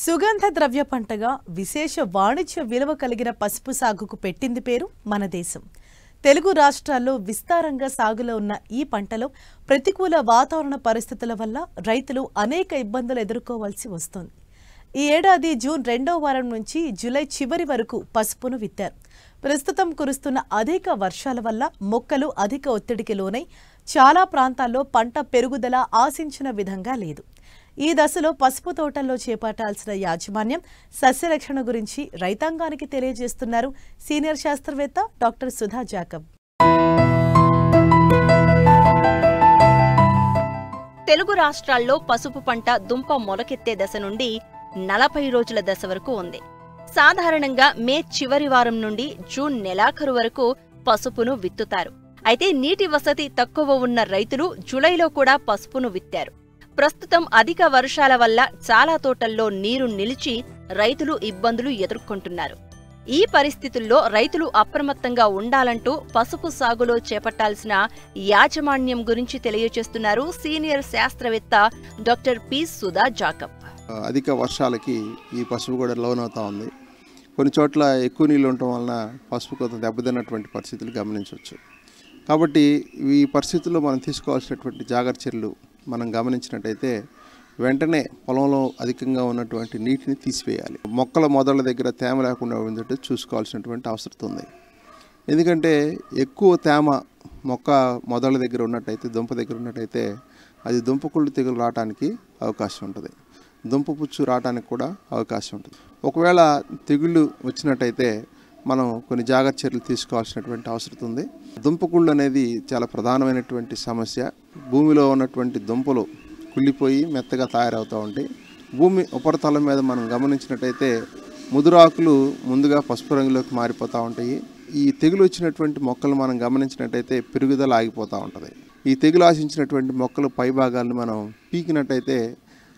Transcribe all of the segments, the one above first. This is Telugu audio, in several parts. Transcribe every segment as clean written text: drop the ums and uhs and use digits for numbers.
సుగంధ ద్రవ్య పంటగా విశేష వాణిజ్య విలువ కలిగిన పసుపు సాగుకు పెట్టింది పేరు మన దేశం. తెలుగు రాష్ట్రాల్లో విస్తారంగా సాగులో ఉన్న ఈ పంటలో ప్రతికూల వాతావరణ పరిస్థితుల వల్ల రైతులు అనేక ఇబ్బందులు ఎదుర్కోవాల్సి వస్తోంది. ఈ ఏడాది జూన్ 2వ వారం నుంచి జూలై చివరి వరకు పసుపును విత్తారు. ప్రస్తుతం కురుస్తున్న అధిక వర్షాల వల్ల మొక్కలు అధిక ఒత్తిడికి లోనై చాలా ప్రాంతాల్లో పంట పెరుగుదల ఆశించిన విధంగా లేదు. ఈ దశలో పసుపు తోటల్లో చేపట్టాల్సిన యాజమాన్యం, సస్యరక్షణ గురించి రైతాంగానికి తెలియజేస్తున్నారు సీనియర్ శాస్త్రవేత్త డాక్టర్ సుధా జాకబ్. తెలుగు రాష్ట్రాల్లో పసుపు పంట దుంప మొలకెత్తే దశ నుండి 40 రోజుల దశ వరకు ఉంది. సాధారణంగా మే చివరి వారం నుండి జూన్ నెలాఖరు వరకు పసుపును విత్తుతారు. అయితే నీటి వసతి తక్కువ ఉన్న రైతులు జూలైలో కూడా పసుపును విత్తారు. ప్రస్తుతం అధిక వర్షాల వల్ల చాలా తోటల్లో నీరు నిలిచి రైతులు ఇబ్బందులు ఎదుర్కొంటున్నారు. ఈ పరిస్థితుల్లో రైతులు అప్రమత్తంగా ఉండాలంటూ పసుపు సాగులో చేపట్టాల్సిన యాజమాన్యం గురించి తెలియజేస్తున్నారు సీనియర్ శాస్త్రవేత్త డాక్టర్ పి. సుధా జాకబ్. అధిక వర్షాలకి ఈ పసుపు కూడా లోనవుతూ ఉంది. కొన్ని చోట్ల ఎక్కువ నీళ్ళు ఉండటం వలన పసుపు కొంత దెబ్బతిన్నటువంటి పరిస్థితులు గమనించవచ్చు. కాబట్టి ఈ పరిస్థితుల్లో మనం తీసుకోవాల్సినటువంటి జాగ్రత్త చర్యలు మనం గమనించినట్టయితే వెంటనే పొలంలో అధికంగా ఉన్నటువంటి నీటిని తీసివేయాలి. మొక్కల మొదళ్ళ దగ్గర తేమ లేకుండా ఉండేటట్టు చూసుకోవాల్సినటువంటి అవసరం ఉంది. ఎందుకంటే ఎక్కువ తేమ మొక్క మొదళ్ళ దగ్గర ఉన్నట్టయితే, దుంప దగ్గర ఉన్నట్టయితే అది దుంపకుళ్ళు తెగులు రావడానికి అవకాశం ఉంటుంది. దుంప పుచ్చు రావడానికి కూడా అవకాశం ఉంటుంది. ఒకవేళ తెగుళ్ళు వచ్చినట్టయితే మనం కొన్ని జాగ్రత్త చర్యలు తీసుకోవాల్సినటువంటి అవసరం ఉంది. దుంపకుళ్ళు అనేది చాలా ప్రధానమైనటువంటి సమస్య. భూమిలో ఉన్నటువంటి దుంపలు కుళ్ళిపోయి మెత్తగా తయారవుతూ ఉంటాయి. భూమి ఉపరితలం మీద మనం గమనించినట్టయితే ముదురాకులు ముందుగా పసుపు రంగులోకి మారిపోతూ ఉంటాయి. ఈ తెగులు వచ్చినటువంటి మొక్కలు మనం గమనించినట్టయితే పెరుగుదల ఆగిపోతూ ఉంటుంది. ఈ తెగులు ఆశించినటువంటి మొక్కలు పై భాగాలను మనం పీకినట్టయితే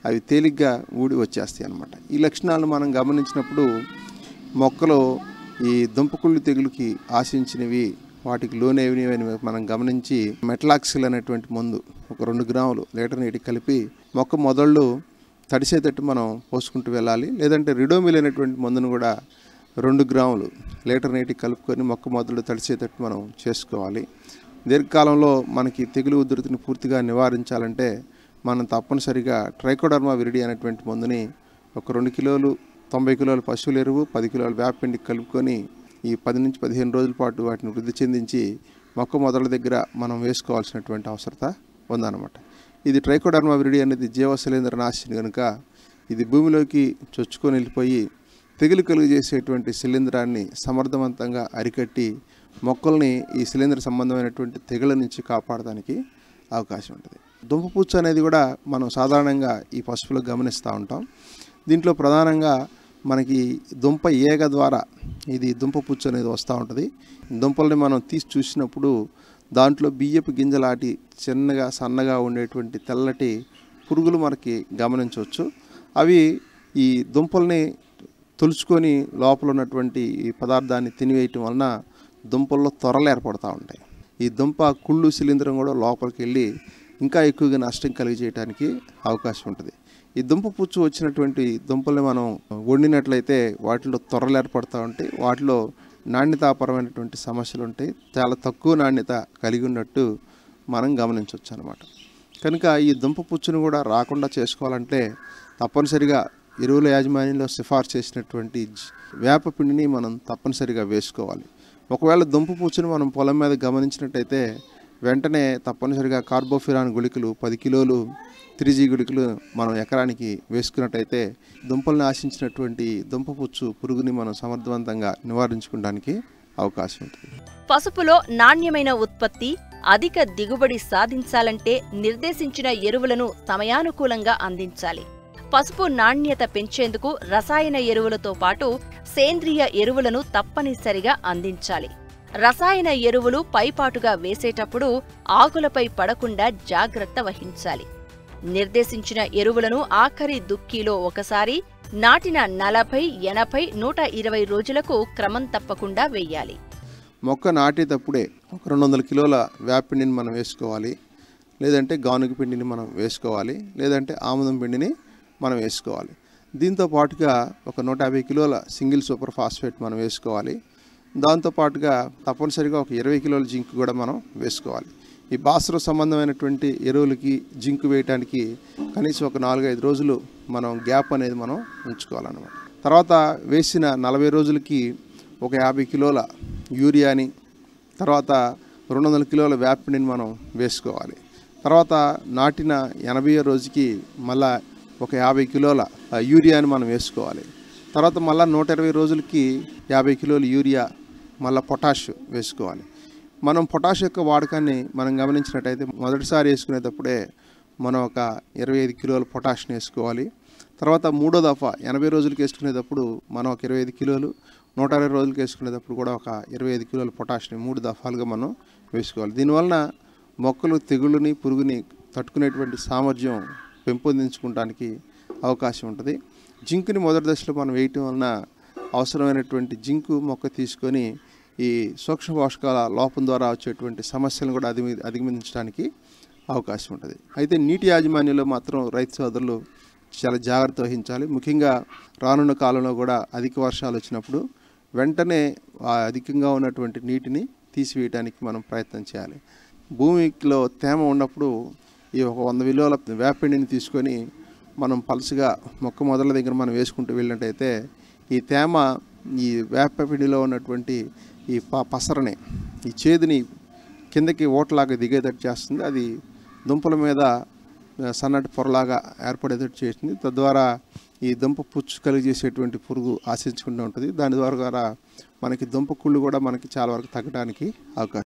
అవి తేలిగ్గా ఊడి వచ్చేస్తాయి అన్నమాట. ఈ లక్షణాలను మనం గమనించినప్పుడు మొక్కలు ఈ దుంపకుళ్ళు తెగులుకి ఆశించినవి, వాటికి లోనేవి మనం గమనించి మెటలాక్సిల్ అనేటువంటి మందు ఒక 2 గ్రాములు లీటర్ నీటికి కలిపి మొక్క మొదళ్ళు తడిసేటట్టు మనం పోసుకుంటూ వెళ్ళాలి. లేదంటే రిడోమిల్ అనేటువంటి మందును కూడా 2 గ్రాములు లీటర్ నీటికి కలుపుకొని మొక్క మొదళ్ళు తడిసేటట్టు మనం చేసుకోవాలి. దీర్ఘకాలంలో మనకి తెగులు ఉధృతిని పూర్తిగా నివారించాలంటే మనం తప్పనిసరిగా ట్రైకోడర్మా విరిడి అనేటువంటి మందుని ఒక 2 కిలోలు 90 కిలోల పశువుల ఎరువు 10 కిలోల వేపపిండికి కలుపుకొని ఈ 10 నుంచి 15 రోజుల పాటు వాటిని వృద్ధి చెందించి మొక్క మొదల దగ్గర మనం వేసుకోవాల్సినటువంటి అవసరత ఉందన్నమాట. ఇది ట్రైకోడర్మా విరిడి అనేది జీవ శిలీంద్ర నాశిని కనుక ఇది భూమిలోకి చొచ్చుకొని వెళ్ళిపోయి తెగులు కలుగజేసేటువంటి శిలీంధ్రాన్ని సమర్థవంతంగా అరికట్టి మొక్కల్ని ఈ శిలీంద్ర సంబంధమైనటువంటి తెగుల నుంచి కాపాడడానికి అవకాశం ఉంటుంది. దుంపపుచ్చు అనేది కూడా మనం సాధారణంగా ఈ పసుపులో గమనిస్తూ ఉంటాం. దీంట్లో ప్రధానంగా మనకి దుంప ఏగ ద్వారా ఇది దుంపపుచ్చు అనేది వస్తూ ఉంటుంది. దుంపల్ని మనం తీసి చూసినప్పుడు దాంట్లో బియ్యపు గింజలాంటి చిన్నగా సన్నగా ఉండేటువంటి తెల్లటి పురుగులు మనకి గమనించవచ్చు. అవి ఈ దుంపల్ని తొలుచుకొని లోపల ఉన్నటువంటి ఈ పదార్థాన్ని తినివేయటం వలన దుంపల్లో త్వరలు ఏర్పడుతూ ఉంటాయి. ఈ దుంప కుళ్ళు శిలీంధ్రం కూడా లోపలికి వెళ్ళి ఇంకా ఎక్కువగా నష్టం కలిగజేయడానికి అవకాశం ఉంటుంది. ఈ దుంప పుచ్చు వచ్చినటువంటి దుంపల్ని మనం వండినట్లయితే వాటిలో త్వరలు ఏర్పడుతూ ఉంటాయి. వాటిలో నాణ్యతాపరమైనటువంటి సమస్యలు ఉంటాయి. చాలా తక్కువ నాణ్యత కలిగి ఉన్నట్టు మనం గమనించవచ్చు అన్నమాట. కనుక ఈ దుంప పుచ్చును కూడా రాకుండా చేసుకోవాలంటే తప్పనిసరిగా ఎరువుల యాజమాన్యంలో సిఫార్సు చేసినటువంటి వేప పిండిని మనం తప్పనిసరిగా వేసుకోవాలి. ఒకవేళ దుంప పుచ్చును మనం పొలం మీద గమనించినట్టయితే వెంటనే తప్పనిసరిగా కార్బోఫిరాన్ గుళికలు 10 కిలోలు 3G గుళికలు మనం ఎకరానికి వేసుకున్నట్టయితే దుంపల్ని ఆశించినటువంటి దుంపపుచ్చు పురుగుని మనం సమర్థవంతంగా నివారించుకోవడానికి అవకాశం ఉంటుంది. పసుపులో నాణ్యమైన ఉత్పత్తి, అధిక దిగుబడి సాధించాలంటే నిర్దేశించిన ఎరువులను సమయానుకూలంగా అందించాలి. పసుపు నాణ్యత పెంచేందుకు రసాయన ఎరువులతో పాటు సేంద్రియ ఎరువులను తప్పనిసరిగా అందించాలి. రసాయన ఎరువులు పైపాటుగా వేసేటప్పుడు ఆకులపై పడకుండా జాగ్రత్త వహించాలి. నిర్దేశించిన ఎరువులను ఆఖరి దుక్కీలో ఒకసారి, నాటిన 40, 80, 120 రోజులకు క్రమం తప్పకుండా వేయాలి. మొక్క నాటేటప్పుడే ఒక 200 కిలోల వేపపిండిని మనం వేసుకోవాలి. లేదంటే గానుగ పిండిని మనం వేసుకోవాలి. లేదంటే ఆముదం పిండిని మనం వేసుకోవాలి. దీంతో పాటుగా ఒక 150 కిలోల సింగిల్ సూపర్ ఫాస్ఫేట్ మనం వేసుకోవాలి. దాంతోపాటుగా తప్పనిసరిగా ఒక 20 కిలోల జింక్ కూడా మనం వేసుకోవాలి. ఈ భాస్వర సంబంధమైనటువంటి ఎరువులకి జింక్ వేయడానికి కనీసం ఒక 4-5 రోజులు మనం గ్యాప్ అనేది మనం ఉంచుకోవాలన్నమాట. తర్వాత వేసిన 40 రోజులకి ఒక 50 కిలోల యూరియాని, తర్వాత 200 కిలోల వేపపిండిని మనం వేసుకోవాలి. తర్వాత నాటిన 80వ రోజుకి మళ్ళా ఒక 50 కిలోల యూరియాని మనం వేసుకోవాలి. తర్వాత మళ్ళీ 120 రోజులకి 50 కిలోల యూరియా, మళ్ళీ పొటాష్ వేసుకోవాలి. మనం పొటాష్ యొక్క వాడకాన్ని మనం గమనించినట్టయితే మొదటిసారి వేసుకునేటప్పుడే మనం ఒక 25 కిలోల పొటాష్ని వేసుకోవాలి. తర్వాత మూడో దఫా 80 రోజులకి వేసుకునేటప్పుడు మనం ఒక 25 కిలోలు, 120 రోజులకి వేసుకునేటప్పుడు కూడా ఒక 25 కిలోల పొటాష్ని 3 దఫాలుగా మనం వేసుకోవాలి. దీనివలన మొక్కలు తెగుళ్ళని, పురుగుని తట్టుకునేటువంటి సామర్థ్యం పెంపొందించుకోవడానికి అవకాశం ఉంటుంది. జింకుని మొదటి దశలో మనం వేయటం వలన అవసరమైనటువంటి జింకు మొక్క తీసుకొని ఈ సూక్ష్మ పోషకాల లోపం ద్వారా వచ్చేటువంటి సమస్యలను కూడా అధిగమించడానికి అవకాశం ఉంటుంది. అయితే నీటి యాజమాన్యంలో మాత్రం రైతు సోదరులు చాలా జాగ్రత్త వహించాలి. ముఖ్యంగా రానున్న కాలంలో కూడా అధిక వర్షాలు వచ్చినప్పుడు వెంటనే అధికంగా ఉన్నటువంటి నీటిని తీసివేయడానికి మనం ప్రయత్నం చేయాలి. భూమిలో తేమ ఉన్నప్పుడు ఈ ఒక 100 కిలోల వేపపిండిని తీసుకొని మనం పలుసుగా మొక్క మొదల దగ్గర మనం వేసుకుంటూ వెళ్ళినట్టయితే ఈ తేమ ఈ వేపపిండిలో ఉన్నటువంటి ఈ పసరని, ఈ చేదుని కిందకి ఓటలాగా దిగేటట్టు చేస్తుంది. అది దుంపల మీద సన్నటి పొరలాగా ఏర్పడేటట్టు చేస్తుంది. తద్వారా ఈ దుంప పుచ్చు కలిగజేసేటువంటి పురుగు ఆశించుకుంటూ ఉంటుంది. దాని ద్వారా మనకి దుంప కుళ్ళు కూడా మనకి చాలా వరకు తగ్గడానికి అవకాశం.